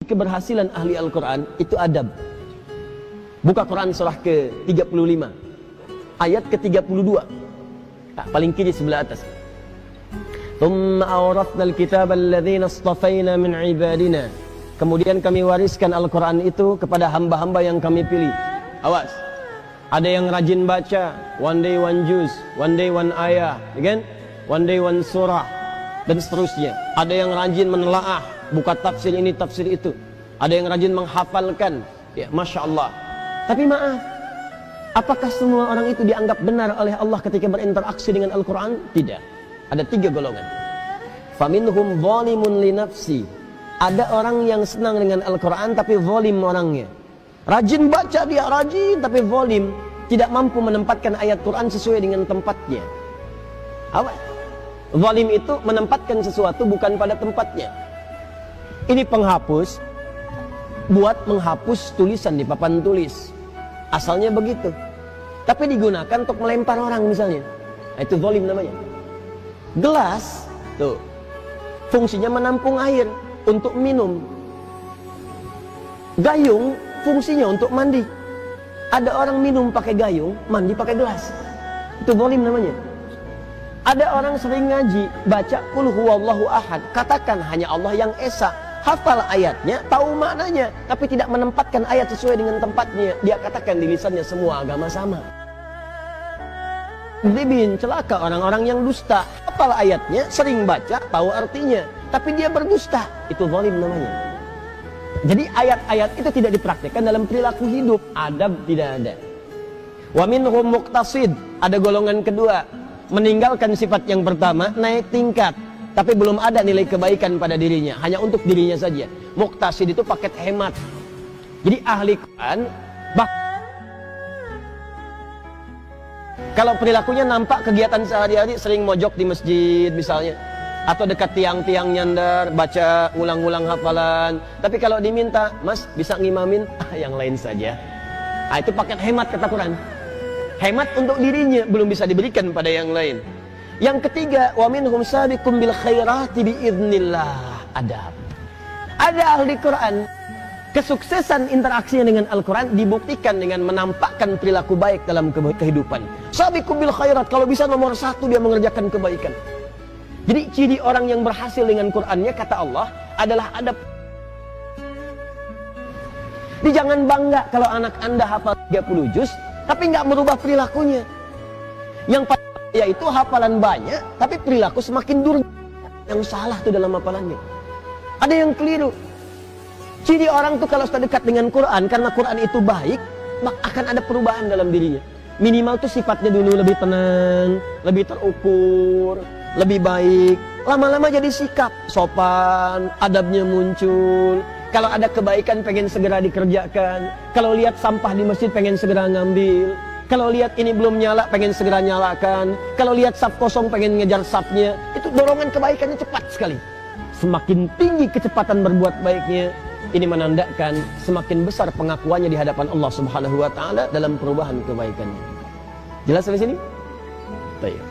Keberhasilan ahli Al-Quran itu adab. Buka Quran surah ke-35 ayat ke-32, paling kiri sebelah atas. Thumma awrathna al-kitaba alladhina istafayna min ibadina. Kemudian kami wariskan Al-Quran itu kepada hamba-hamba yang kami pilih. Awas, ada yang rajin baca, one day one juz, one day one ayah, kan? One day one surah, dan seterusnya. Ada yang rajin menelaah, buka tafsir ini, tafsir itu. Ada yang rajin menghafalkan, ya, Masya Allah. Tapi maaf, apakah semua orang itu dianggap benar oleh Allah ketika berinteraksi dengan Al-Quran? Tidak. Ada 3 golongan. Faminhum zalimun li nafsi. Ada orang yang senang dengan Al-Quran tapi zalim orangnya. Rajin baca dia, rajin tapi zalim, tidak mampu menempatkan ayat Quran sesuai dengan tempatnya. Apa? Zalim itu menempatkan sesuatu bukan pada tempatnya. Ini penghapus, buat menghapus tulisan di papan tulis. Asalnya begitu, tapi digunakan untuk melempar orang misalnya. Nah, itu zalim namanya. Gelas, tuh, fungsinya menampung air untuk minum. Gayung, fungsinya untuk mandi. Ada orang minum pakai gayung, mandi pakai gelas. Itu zalim namanya. Ada orang sering ngaji, baca qul huwallahu ahad, katakan hanya Allah yang esa, hafal ayatnya, tahu maknanya, tapi tidak menempatkan ayat sesuai dengan tempatnya. Dia katakan di lisannya semua agama sama. Dibin, celaka orang-orang yang dusta, hafal ayatnya, sering baca, tahu artinya, tapi dia berdusta. Itu zalim namanya. Jadi ayat-ayat itu tidak dipraktikkan dalam perilaku hidup, adab tidak ada. Wa minhum muqtasid, ada golongan kedua, meninggalkan sifat yang pertama, naik tingkat, tapi belum ada nilai kebaikan pada dirinya, hanya untuk dirinya saja. Muqtasid itu paket hemat. Jadi ahli Quran, kalau perilakunya nampak kegiatan sehari-hari sering mojok di masjid misalnya, atau dekat tiang-tiang nyandar, baca ulang-ulang hafalan, tapi kalau diminta, Mas bisa ngimamin, yang lain saja. Nah, itu paket hemat kata Quran. Hemat untuk dirinya, belum bisa diberikan pada yang lain. Yang ketiga, wa minhum sabiqum bil khairati biiznillah. Adab. Ada ahli Quran, kesuksesan interaksinya dengan Al-Quran dibuktikan dengan menampakkan perilaku baik dalam kehidupan. Sabiqum bil khairat, kalau bisa nomor 1 dia mengerjakan kebaikan. Jadi ciri orang yang berhasil dengan Qurannya, kata Allah, adalah adab. Jadi jangan bangga kalau anak Anda hafal 30 juz, tapi nggak merubah perilakunya. Yang yaitu hafalan banyak, tapi perilaku semakin durjana. Yang salah tuh dalam hafalannya. Ada yang keliru. Ciri orang tuh kalau sudah dekat dengan Quran, karena Quran itu baik, maka akan ada perubahan dalam dirinya. Minimal tuh sifatnya dulu lebih tenang, lebih terukur, lebih baik. Lama-lama jadi sikap, sopan, adabnya muncul. Kalau ada kebaikan pengen segera dikerjakan. Kalau lihat sampah di masjid pengen segera ngambil. Kalau lihat ini belum nyala pengen segera nyalakan. Kalau lihat saf kosong pengen ngejar safnya. Itu dorongan kebaikannya cepat sekali. Semakin tinggi kecepatan berbuat baiknya, ini menandakan semakin besar pengakuannya di hadapan Allah Subhanahu wa taala dalam perubahan kebaikannya. Jelas sampai sini? Baik.